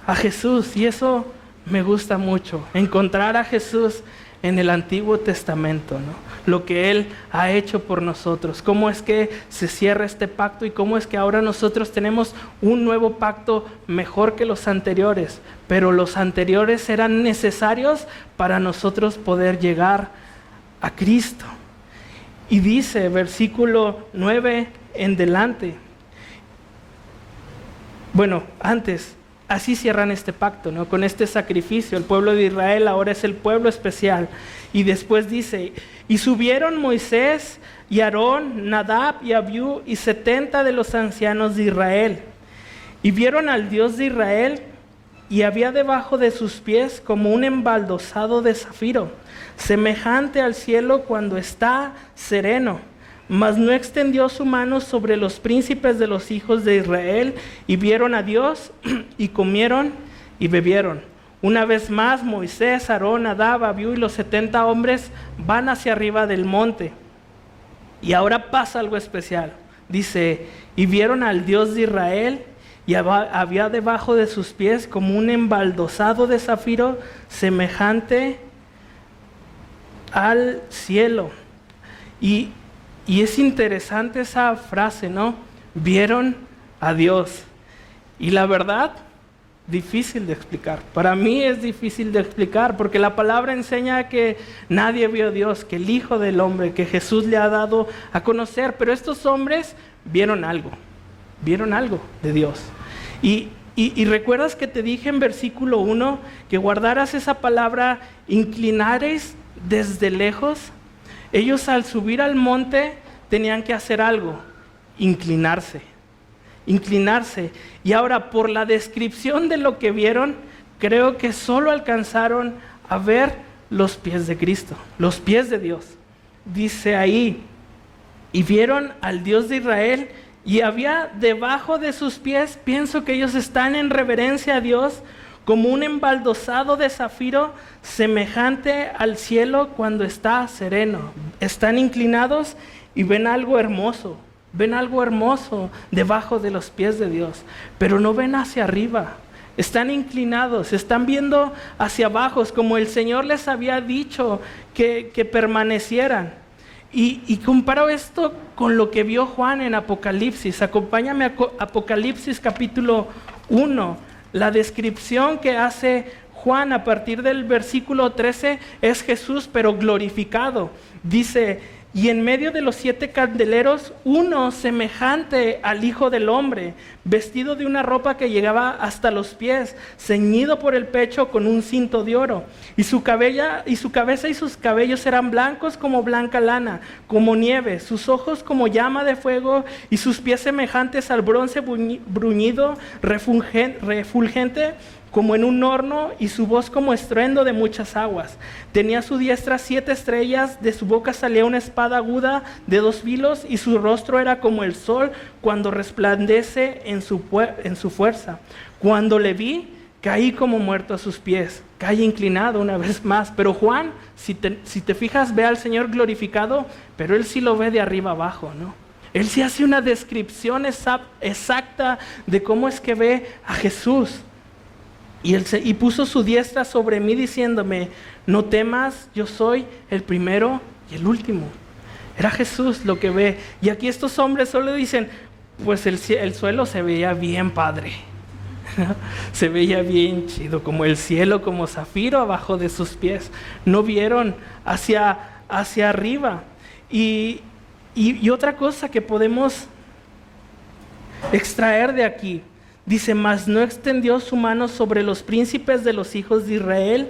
a Jesús, y eso me gusta mucho, encontrar a Jesús en el Antiguo Testamento, ¿no? Lo que Él ha hecho por nosotros, cómo es que se cierra este pacto y cómo es que ahora nosotros tenemos un nuevo pacto mejor que los anteriores, pero los anteriores eran necesarios para nosotros poder llegar a Cristo. Y dice, versículo 9 en delante, bueno, antes, así cierran este pacto, ¿no? Con este sacrificio. El pueblo de Israel ahora es el pueblo especial. Y después dice, y subieron Moisés y Aarón, Nadab y Abiú y 70 de los ancianos de Israel. Y vieron al Dios de Israel, y había debajo de sus pies como un embaldosado de zafiro, semejante al cielo cuando está sereno. Mas no extendió su mano sobre los príncipes de los hijos de Israel, y vieron a Dios, y comieron y bebieron. Una vez más, Moisés, Aarón, Nadab, Abiú y los 70 hombres van hacia arriba del monte. Y ahora pasa algo especial. Dice, y vieron al Dios de Israel, y había debajo de sus pies como un embaldosado de zafiro, semejante al cielo. Y es interesante esa frase, ¿no? Vieron a Dios. Y la verdad, difícil de explicar. Para mí es difícil de explicar, porque la palabra enseña que nadie vio a Dios, que el Hijo del Hombre, que Jesús le ha dado a conocer. Pero estos hombres vieron algo de Dios. Y recuerdas que te dije en versículo 1 que guardaras esa palabra, inclinares desde lejos. Ellos al subir al monte tenían que hacer algo, inclinarse. Y ahora, por la descripción de lo que vieron, creo que solo alcanzaron a ver los pies de Cristo, los pies de Dios. Dice ahí, y vieron al Dios de Israel, y había debajo de sus pies, pienso que ellos están en reverencia a Dios, como un embaldosado de zafiro, semejante al cielo cuando está sereno. Están inclinados y ven algo hermoso debajo de los pies de Dios, pero no ven hacia arriba. Están inclinados, están viendo hacia abajo, es como el Señor les había dicho que permanecieran. Y comparo esto con lo que vio Juan en Apocalipsis. Acompáñame a Apocalipsis capítulo 1. La descripción que hace Juan a partir del versículo 13 es Jesús, pero glorificado. Dice, y en medio de los 7 candeleros, uno semejante al Hijo del Hombre, vestido de una ropa que llegaba hasta los pies, ceñido por el pecho con un cinto de oro. Y su cabeza y sus cabellos eran blancos como blanca lana, como nieve, sus ojos como llama de fuego, y sus pies semejantes al bronce bruñido, refulgente como en un horno, y su voz como estruendo de muchas aguas. Tenía a su diestra 7 estrellas, de su boca salía una espada aguda de 2 filos, y su rostro era como el sol cuando resplandece en su fuerza. Cuando le vi, caí como muerto a sus pies, caí inclinado una vez más. Pero Juan, si te fijas, ve al Señor glorificado, pero él sí lo ve de arriba abajo, ¿no? Él sí hace una descripción exacta de cómo es que ve a Jesús. Y puso su diestra sobre mí diciéndome, no temas, yo soy el primero y el último. Era Jesús lo que ve. Y aquí estos hombres solo dicen, pues el suelo se veía bien padre. Se veía bien chido, como el cielo, como zafiro abajo de sus pies. No vieron hacia arriba. Y otra cosa que podemos extraer de aquí, dice, mas no extendió su mano sobre los príncipes de los hijos de Israel,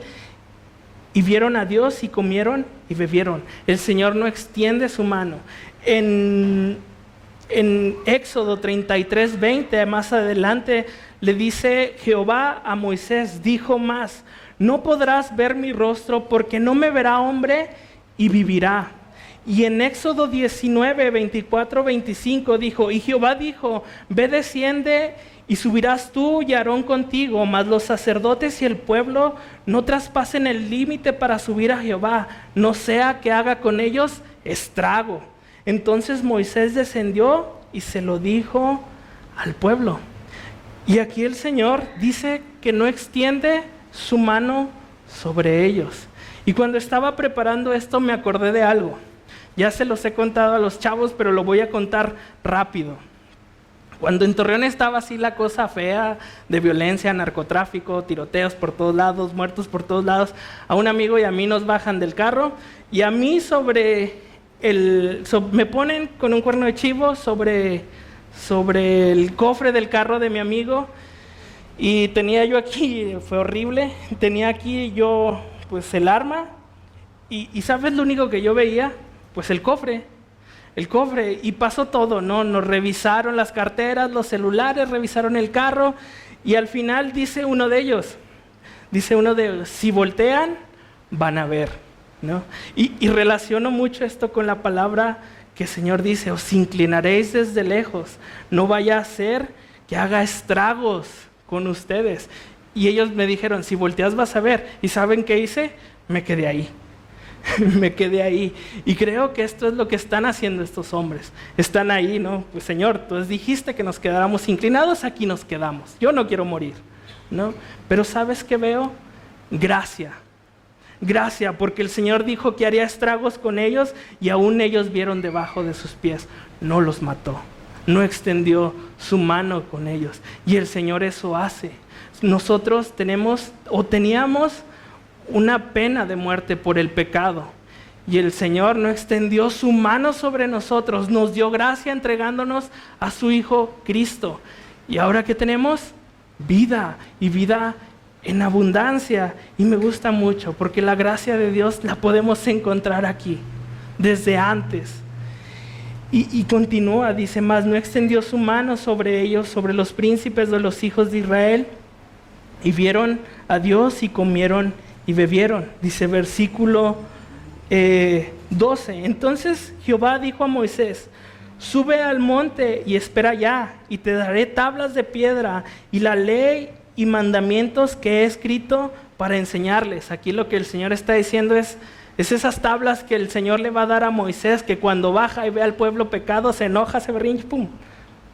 y vieron a Dios y comieron y bebieron. El Señor no extiende su mano. En Éxodo 33:20, más adelante, le dice Jehová a Moisés, dijo más, no podrás ver mi rostro porque no me verá hombre y vivirá. Y en Éxodo 19, 24, 25 dijo, y Jehová dijo, ve, desciende y subirás tú y Aarón contigo, mas los sacerdotes y el pueblo no traspasen el límite para subir a Jehová, no sea que haga con ellos estrago. Entonces Moisés descendió y se lo dijo al pueblo. Y aquí el Señor dice que no extiende su mano sobre ellos. Y cuando estaba preparando esto me acordé de algo. Ya se los he contado a los chavos, pero lo voy a contar rápido. Cuando en Torreón estaba así la cosa fea de violencia, narcotráfico, tiroteos por todos lados, muertos por todos lados, a un amigo y a mí nos bajan del carro y a mí me ponen con un cuerno de chivo sobre el cofre del carro de mi amigo y tenía yo aquí, fue horrible, tenía aquí yo pues el arma y ¿sabes lo único que yo veía? Pues el cofre, y pasó todo, ¿no? Nos revisaron las carteras, los celulares, revisaron el carro y al final dice uno de ellos, si voltean, van a ver, ¿no? Y relaciono mucho esto con la palabra que el Señor dice, os inclinaréis desde lejos, no vaya a ser que haga estragos con ustedes. Y ellos me dijeron, si volteas vas a ver. ¿Y saben qué hice? Me quedé ahí. Me quedé ahí. Y creo que esto es lo que están haciendo estos hombres. Están ahí, ¿no? Pues Señor, tú dijiste que nos quedáramos inclinados, aquí nos quedamos. Yo no quiero morir, ¿no? Pero ¿sabes qué veo? Gracia, porque el Señor dijo que haría estragos con ellos y aún ellos vieron debajo de sus pies. No los mató, no extendió su mano con ellos. Y el Señor eso hace. Nosotros teníamos una pena de muerte por el pecado. Y el Señor no extendió su mano sobre nosotros, nos dio gracia entregándonos a su Hijo Cristo. Y ahora ¿qué tenemos? Vida, y vida en abundancia. Y me gusta mucho porque la gracia de Dios la podemos encontrar aquí, desde antes. Y continúa, dice, mas no extendió su mano sobre ellos, sobre los príncipes de los hijos de Israel, y vieron a Dios y comieron y bebieron. Dice versículo 12, entonces Jehová dijo a Moisés, sube al monte y espera allá, y te daré tablas de piedra y la ley y mandamientos que he escrito para enseñarles. Aquí lo que el Señor está diciendo es esas tablas que el Señor le va a dar a Moisés, que cuando baja y ve al pueblo pecado, se enoja, se berrinche, pum,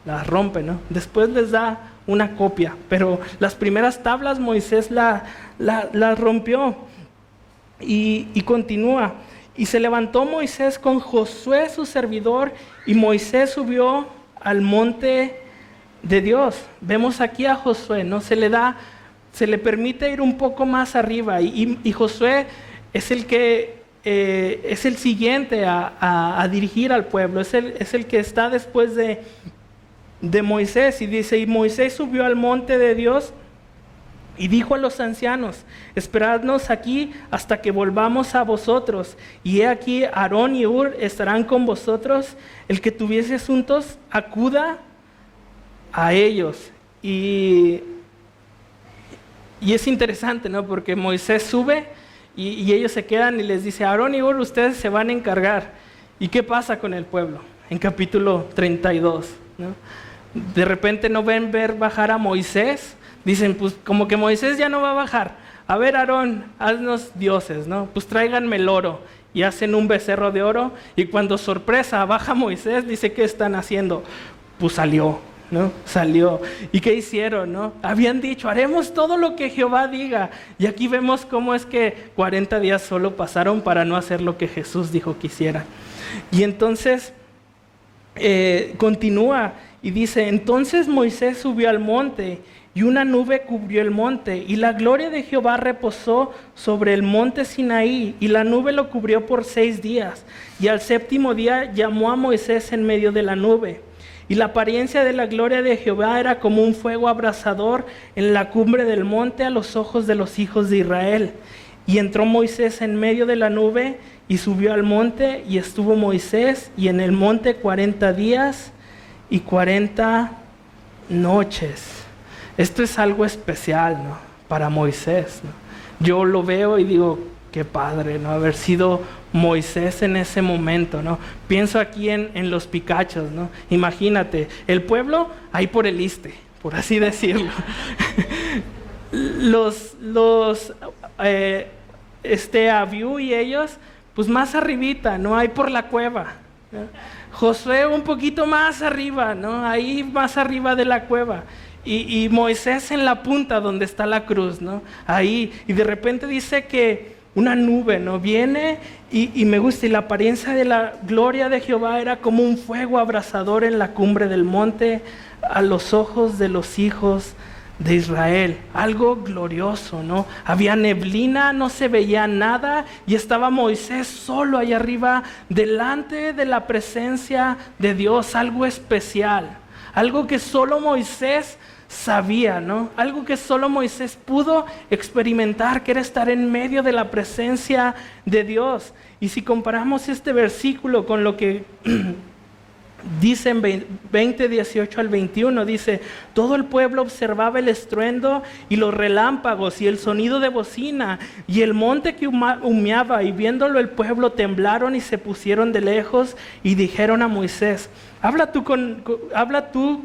las rompe, ¿no? Después les da una copia, pero las primeras tablas Moisés las rompió. Y continúa, y se levantó Moisés con Josué su servidor, y Moisés subió al monte de Dios. Vemos aquí a Josué, ¿no? Se le permite ir un poco más arriba, y Josué es el que es el siguiente a dirigir al pueblo, es el que está después de Moisés. Y dice, y Moisés subió al monte de Dios y dijo a los ancianos, esperadnos aquí hasta que volvamos a vosotros, y he aquí Aarón y Hur estarán con vosotros, el que tuviese asuntos acuda a ellos. Y es interesante, ¿no? Porque Moisés sube y ellos se quedan y les dice, Aarón y Hur, ustedes se van a encargar. ¿Y qué pasa con el pueblo? En capítulo 32, ¿no? De repente no ven ver bajar a Moisés. Dicen, pues como que Moisés ya no va a bajar. A ver, Aarón, haznos dioses, ¿no? Pues tráiganme el oro. Y hacen un becerro de oro. Y cuando sorpresa baja Moisés, dice, ¿qué están haciendo? Pues salió, ¿no? Salió. ¿Y qué hicieron, no? Habían dicho, haremos todo lo que Jehová diga. Y aquí vemos cómo es que 40 días solo pasaron para no hacer lo que Jesús dijo que hiciera. Y entonces continúa y dice, entonces Moisés subió al monte, y una nube cubrió el monte, y la gloria de Jehová reposó sobre el monte Sinaí, y la nube lo cubrió por 6 días. Y al 7º día llamó a Moisés en medio de la nube. Y la apariencia de la gloria de Jehová era como un fuego abrasador en la cumbre del monte a los ojos de los hijos de Israel. Y entró Moisés en medio de la nube y subió al monte, y estuvo Moisés y en el monte 40 días y 40 noches. Esto es algo especial, ¿no? Para Moisés, ¿no? Yo lo veo y digo, qué padre, ¿no? Haber sido Moisés en ese momento, ¿no? Pienso aquí en los Picachos, ¿no? Imagínate, el pueblo ahí por el Iste, por así decirlo. Abiú y ellos, pues más arribita, ¿no? Ahí por la cueva, ¿no? Josué un poquito más arriba, ¿no? Ahí más arriba de la cueva. Y Moisés en la punta donde está la cruz, ¿no? Ahí. Y de repente dice que una nube, ¿no? Viene y me gusta. Y la apariencia de la gloria de Jehová era como un fuego abrasador en la cumbre del monte a los ojos de los hijos de Israel. Algo glorioso, ¿no? Había neblina, no se veía nada y estaba Moisés solo allá arriba delante de la presencia de Dios. Algo especial, algo que solo Moisés sabía, ¿no? Algo que solo Moisés pudo experimentar, que era estar en medio de la presencia de Dios. Y si comparamos este versículo con lo que dice en 20, 18 al 21, dice: todo el pueblo observaba el estruendo y los relámpagos y el sonido de bocina y el monte que humeaba, y viéndolo el pueblo temblaron y se pusieron de lejos y dijeron a Moisés: habla tú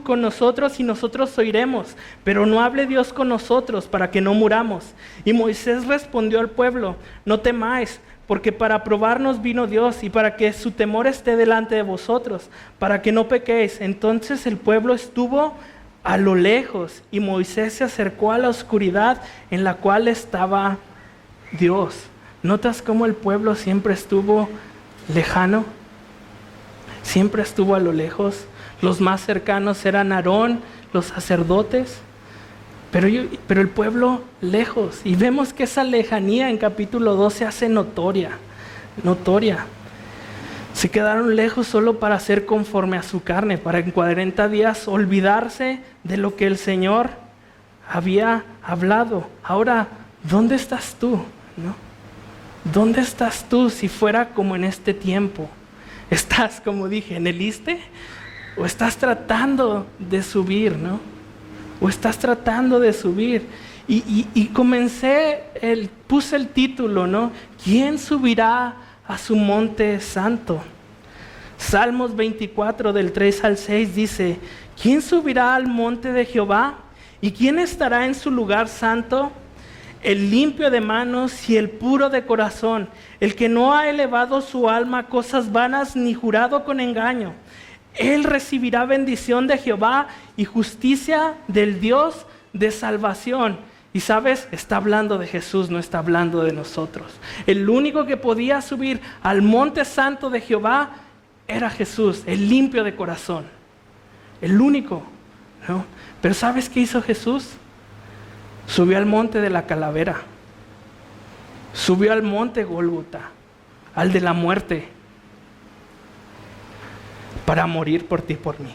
con nosotros y nosotros oiremos, pero no hable Dios con nosotros para que no muramos. Y Moisés respondió al pueblo: no temáis, porque para probarnos vino Dios y para que su temor esté delante de vosotros, para que no pequéis. Entonces el pueblo estuvo a lo lejos y Moisés se acercó a la oscuridad en la cual estaba Dios. ¿Notas cómo el pueblo siempre estuvo lejano? Siempre estuvo a lo lejos. Los más cercanos eran Aarón, los sacerdotes, pero el pueblo lejos. Y vemos que esa lejanía en capítulo 2 se hace notoria. Se quedaron lejos solo para ser conforme a su carne, para en 40 días olvidarse de lo que el Señor había hablado. Ahora, ¿dónde estás tú? ¿No? ¿Dónde estás tú si fuera como en este tiempo? ¿Estás, como dije, en el Iste? ¿O estás tratando de subir, no? ¿O estás tratando de subir? Y puse el título, ¿no? ¿Quién subirá a su monte santo? Salmos 24 del 3 al 6 dice: ¿quién subirá al monte de Jehová? ¿Y quién estará en su lugar santo? El limpio de manos y el puro de corazón, el que no ha elevado su alma a cosas vanas ni jurado con engaño. Él recibirá bendición de Jehová y justicia del Dios de salvación. Y sabes, está hablando de Jesús, no está hablando de nosotros. El único que podía subir al monte santo de Jehová era Jesús, el limpio de corazón. El único, ¿no? Pero ¿sabes qué hizo Jesús? Subió al monte de la calavera. Subió al monte Gólgota, al de la muerte, para morir por ti y por mí.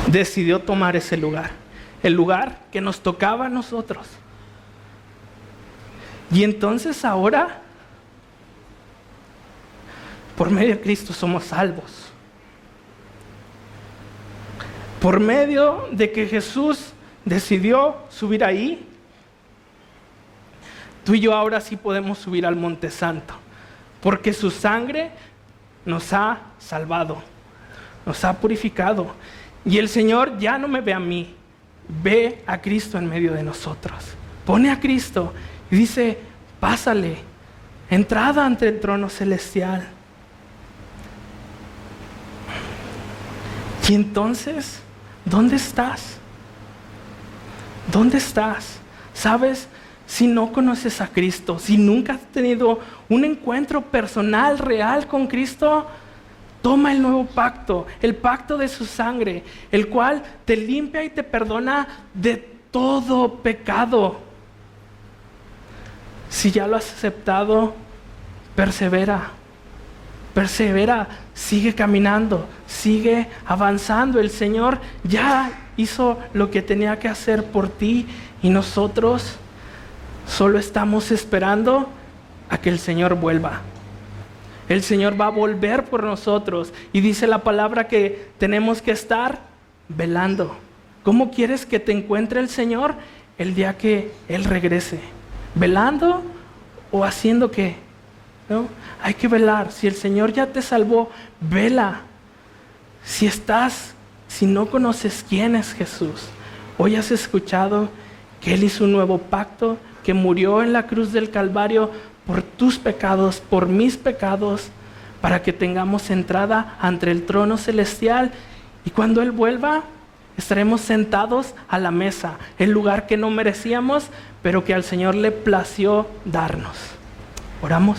Decidió tomar ese lugar, el lugar que nos tocaba a nosotros. Y entonces ahora, por medio de Cristo somos salvos. Por medio de que Jesús decidió subir ahí, tú y yo ahora sí podemos subir al Monte Santo, porque su sangre nos ha salvado, nos ha purificado. Y el Señor ya no me ve a mí, ve a Cristo en medio de nosotros. Pone a Cristo y dice: pásale, entrada ante el trono celestial. Y entonces, ¿dónde estás? ¿Dónde estás? ¿Sabes? Si no conoces a Cristo, si nunca has tenido un encuentro personal, real con Cristo, toma el nuevo pacto, el pacto de su sangre, el cual te limpia y te perdona de todo pecado. Si ya lo has aceptado, persevera, sigue caminando, sigue avanzando. El Señor ya hizo lo que tenía que hacer por ti y nosotros solo estamos esperando a que el Señor vuelva. El Señor va a volver por nosotros. Y dice la palabra que tenemos que estar velando. ¿Cómo quieres que te encuentre el Señor el día que Él regrese? ¿Velando o haciendo qué? ¿No? Hay que velar. Si el Señor ya te salvó, vela. Si no conoces quién es Jesús, hoy has escuchado que Él hizo un nuevo pacto, que murió en la cruz del Calvario por tus pecados, por mis pecados, para que tengamos entrada ante el trono celestial. Y cuando Él vuelva, estaremos sentados a la mesa, el lugar que no merecíamos, pero que al Señor le plació darnos. Oramos.